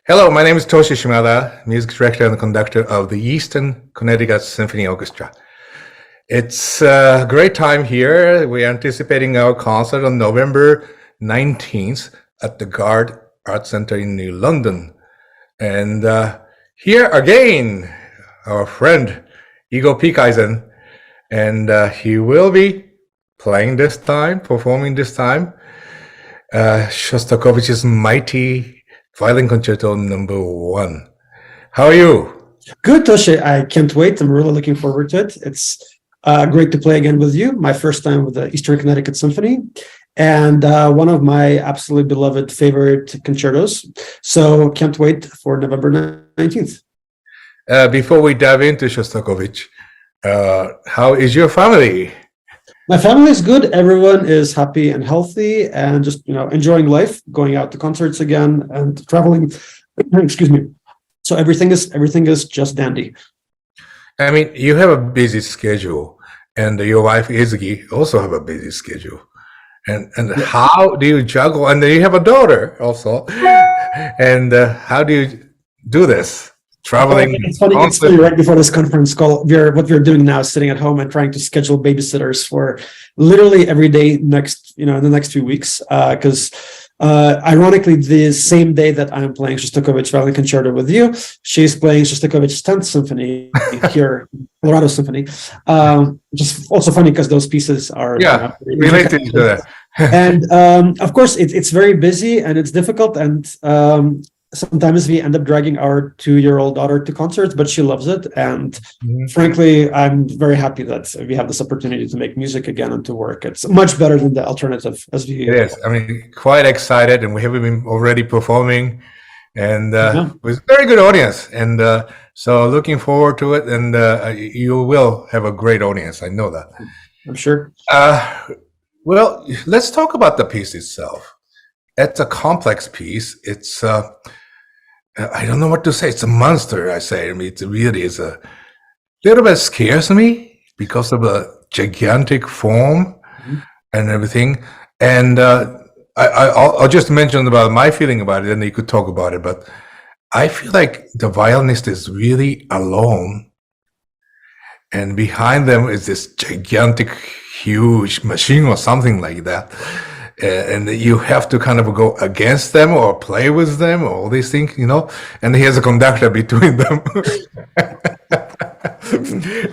Hello, my name is Toshi Shimada, music director and conductor of the Eastern Connecticut Symphony Orchestra. It's a great time here. We're anticipating our concert on November 19th at the Garde Arts Center in New London. And here again, our friend Igor Pikayzen, and he will be playing this time, performing this time, Shostakovich's mighty Violin Concerto No. 1. How are you? Good, Toshi. I can't wait. I'm really looking forward to it. It's great to play again with you. My first time with the Eastern Connecticut Symphony, and one of my absolutely beloved favorite concertos. So can't wait for November 19th. Before we dive into Shostakovich, how is your family? My family is good. Everyone is happy and healthy and just, enjoying life, going out to concerts again and traveling. Excuse me. So everything is just dandy. I mean, you have a busy schedule, and your wife Izzy also have a busy schedule. And how do you juggle? And then you have a daughter also. And how do you do this? Traveling. It's funny. Right before this conference call, what we're doing now is sitting at home and trying to schedule babysitters for literally every day in the next few weeks. Because ironically, the same day that I'm playing Shostakovich Violin Concerto with you, she's playing Shostakovich's 10th Symphony here, Colorado Symphony. Just also funny because those pieces are related to each other. And of course, it's very busy and it's difficult, and sometimes we end up dragging our 2-year-old daughter to concerts, but she loves it. And frankly, I'm very happy that we have this opportunity to make music again and to work. It's much better than the alternative. It is. I mean, quite excited, and we have been already performing, and with a very good audience. And so looking forward to it, and you will have a great audience. I know that. I'm sure. Well, let's talk about the piece itself. It's a complex piece. It's I don't know what to say. It's a monster, I say. I mean, it really is a little bit scares me because of the gigantic form and everything. And I'll just mention about my feeling about it, and you could talk about it. But I feel like the violinist is really alone, and behind them is this gigantic, huge machine or something like that. And you have to kind of go against them or play with them, or all these things, and here's a conductor between them.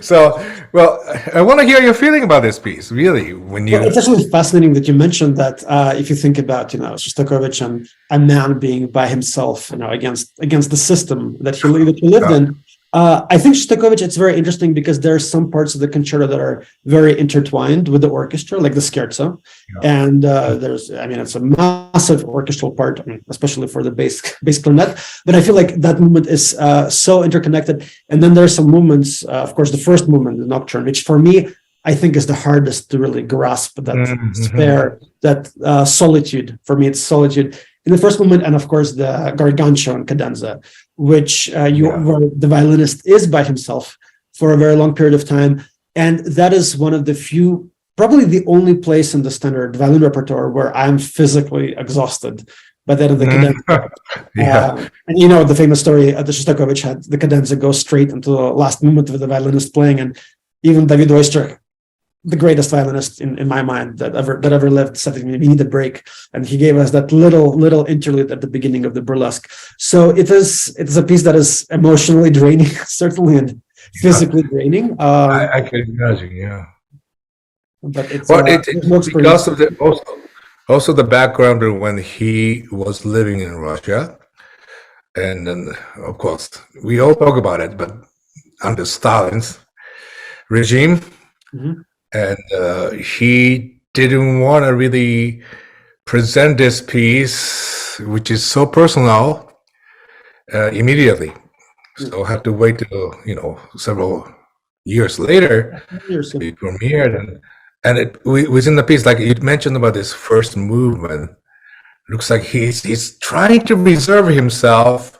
So, well, I want to hear your feeling about this piece, really. It's actually fascinating that you mentioned that. If you think about, Shostakovich and a man being by himself, against the system that he lived in. I think Shostakovich, it's very interesting because there are some parts of the concerto that are very intertwined with the orchestra, like the scherzo. And it's a massive orchestral part, especially for the bass clarinet. But I feel like that movement is so interconnected. And then there's some movements, of course, the first movement, the nocturne, which for me, I think is the hardest to really grasp that spare, that solitude. For me, it's solitude in the first movement, and of course the Gargancho and cadenza, which where the violinist is by himself for a very long period of time, and that is one of the few, probably the only place in the standard violin repertoire where I'm physically exhausted by the end of the cadenza. And the famous story, the Shostakovich had the cadenza go straight into the last movement with the violinist playing, and even David Oistrakh, the greatest violinist in my mind that ever lived, said we need a break, and he gave us that little interlude at the beginning of the burlesque. So it's a piece that is emotionally draining, certainly, and physically draining. I can imagine, But it's because of also the background when he was living in Russia, and then of course we all talk about it, but under Stalin's regime. And he didn't want to really present this piece, which is so personal, immediately. So I had to wait till, several years later to be premiered. And it within the piece, like you mentioned about this first movement, looks like he's trying to reserve himself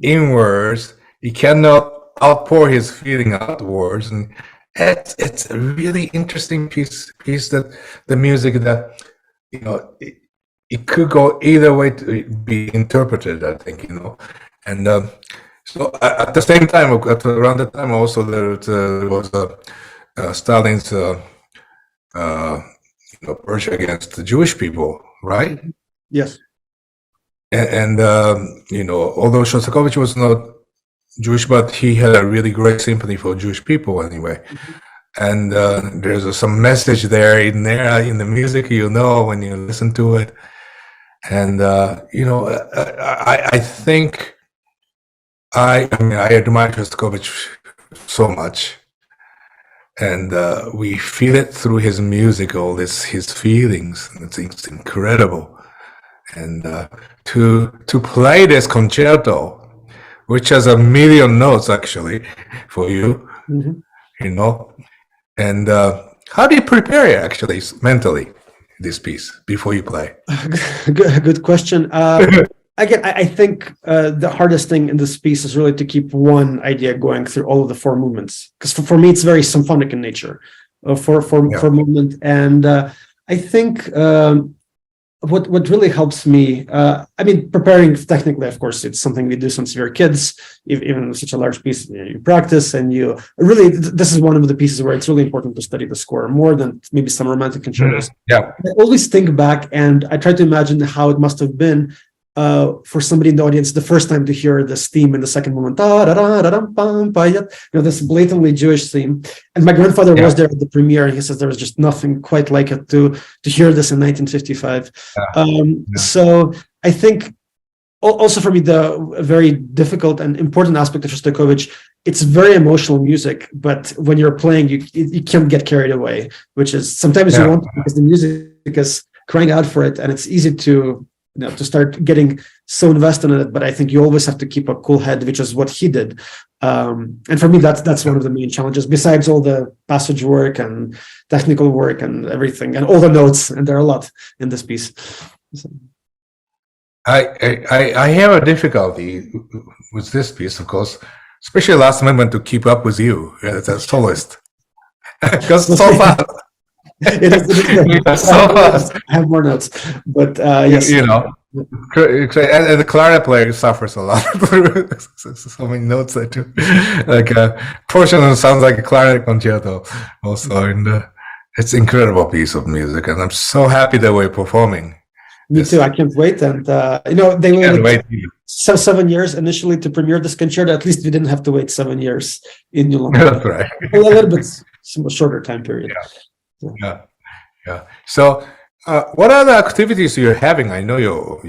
inwards. He cannot outpour his feeling outwards, and it's a really interesting piece that the music that it could go either way to be interpreted, I think, and so at the same time, around the time also there was Stalin's purge against the Jewish people, right? Yes. And although Shostakovich was not Jewish, but he had a really great symphony for Jewish people anyway. And there's some message there in the music, when you listen to it. And I think I admire Shostakovich so much, and we feel it through his music, his feelings. It's incredible, and to play this concerto, which has 1 million notes actually for you, and how do you prepare actually mentally this piece before you play? Good question. Again, I think the hardest thing in this piece is really to keep one idea going through all of the 4 movements, because for me it's very symphonic in nature, for movement. And I think what really helps me, preparing technically, of course, it's something we do since we were kids. Even with such a large piece, you practice, and you really, this is one of the pieces where it's really important to study the score more than maybe some romantic concertos. Yeah, I always think back and I try to imagine how it must have been for somebody in the audience the first time to hear this theme in the second movement, this blatantly Jewish theme. And my grandfather was there at the premiere, and he says there was just nothing quite like it to hear this in 1955. So I think also for me, the very difficult and important aspect of Shostakovich, it's very emotional music, but when you're playing, you can't get carried away, which is sometimes you want to, because the music is crying out for it, and it's easy to start getting so invested in it. But I think you always have to keep a cool head, which is what he did. And for me, that's one of the main challenges, besides all the passage work and technical work and everything, and all the notes, and there are a lot in this piece. So. I have a difficulty with this piece, of course, especially last moment to keep up with you as a soloist, because it's so fast. It is so fast. I have more notes, but yes, and the clarinet player suffers a lot. So many notes I do. Like a portion sounds like a clarinet concerto, also, and it's an incredible piece of music, and I'm so happy that we're performing. Me too. I can't wait, and they waited 7 years initially to premiere this concerto. At least we didn't have to wait 7 years in New London. That's right. A little bit shorter time period. Yeah. So, what other activities you're having? I know your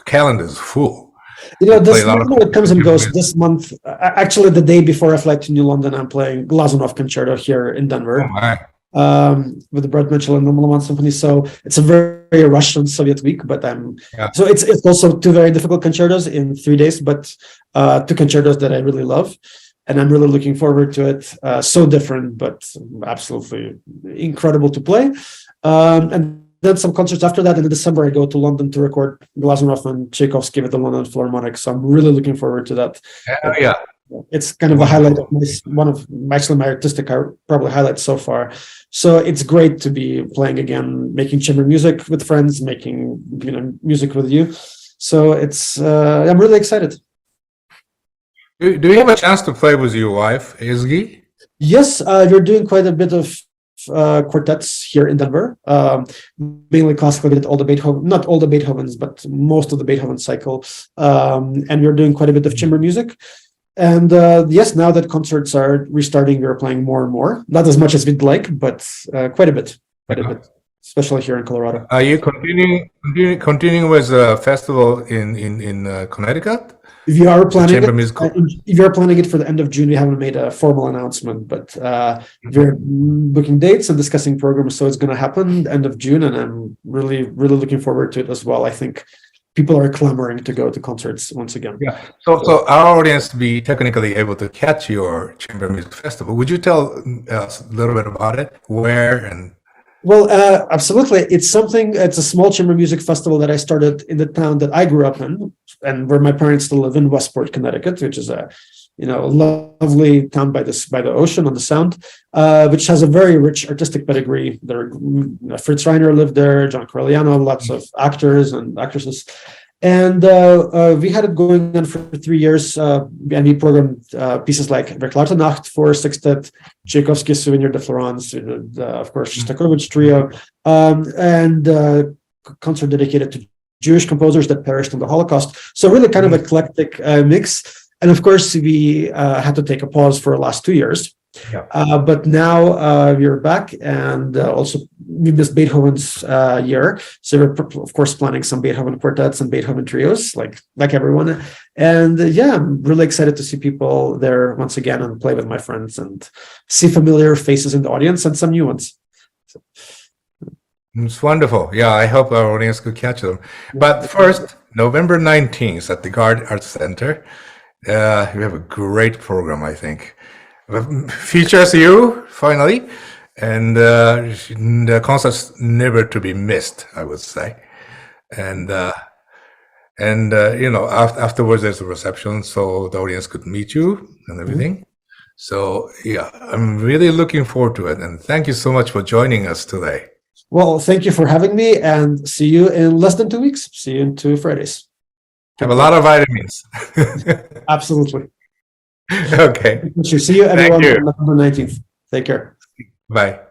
calendar is full. This month it comes and goes. This month, actually, the day before I fly to New London, I'm playing Glazunov concerto here in Denver. Oh my. With the Brett Mitchell and the Mammoth Symphony. So it's a very Russian Soviet week, but so it's also 2 very difficult concertos in 3 days, but 2 concertos that I really love. And I'm really looking forward to it. So different, but absolutely incredible to play. And then some concerts after that. And in December, I go to London to record Glazunov and Tchaikovsky with the London Philharmonic. So I'm really looking forward to that. Yeah. It's kind of a highlight of my artistic probably highlights so far. So it's great to be playing again, making chamber music with friends, making music with you. So it's I'm really excited. Do you have a chance to play with your wife, Ezgi? Yes, we're doing quite a bit of quartets here in Denver, mainly classical. We did all the Beethoven, not all the Beethovens, but most of the Beethoven cycle. And we're doing quite a bit of chamber music. And yes, now that concerts are restarting, we're playing more and more. Not as much as we'd like, but quite a bit, especially here in Colorado. Are you continuing with a festival in Connecticut? If you are planning it for the end of June, we haven't made a formal announcement, but we're booking dates and discussing programs. So it's going to happen end of June, and I'm really, really looking forward to it as well. I think people are clamoring to go to concerts once again. Yeah. So our audience to be technically able to catch your chamber music festival, would you tell us a little bit about it? Where and? Well, absolutely. It's a small chamber music festival that I started in the town that I grew up in, and where my parents still live in, Westport, Connecticut, which is a lovely town by the ocean on the Sound, which has a very rich artistic pedigree. Fritz Reiner lived there, John Corigliano, lots of actors and actresses. And we had it going on for 3 years, and we programmed pieces like Verklarte Nacht for sextet, Tchaikovsky's Souvenir de Florence, of course, Shostakovich Trio, and concert dedicated to Jewish composers that perished in the Holocaust. So really kind of eclectic mix. And of course, we had to take a pause for the last 2 years. Yeah. But now we're back, and also we missed Beethoven's year. So we're, of course, planning some Beethoven quartets and Beethoven trios, like everyone. And yeah, I'm really excited to see people there once again and play with my friends and see familiar faces in the audience and some new ones. So. It's wonderful. Yeah, I hope our audience could catch them. But first, November 19th at the Garde Arts Center, we have a great program, I think. Features you, finally, and the concert's never to be missed, I would say. And afterwards there's a reception, so the audience could meet you and everything. So yeah, I'm really looking forward to it, and thank you so much for joining us today. Well, thank you for having me, and see you in less than 2 weeks. See you in 2 Fridays. Have a lot of vitamins. Absolutely. Okay. See you everyone on November 19th. Take care. Bye.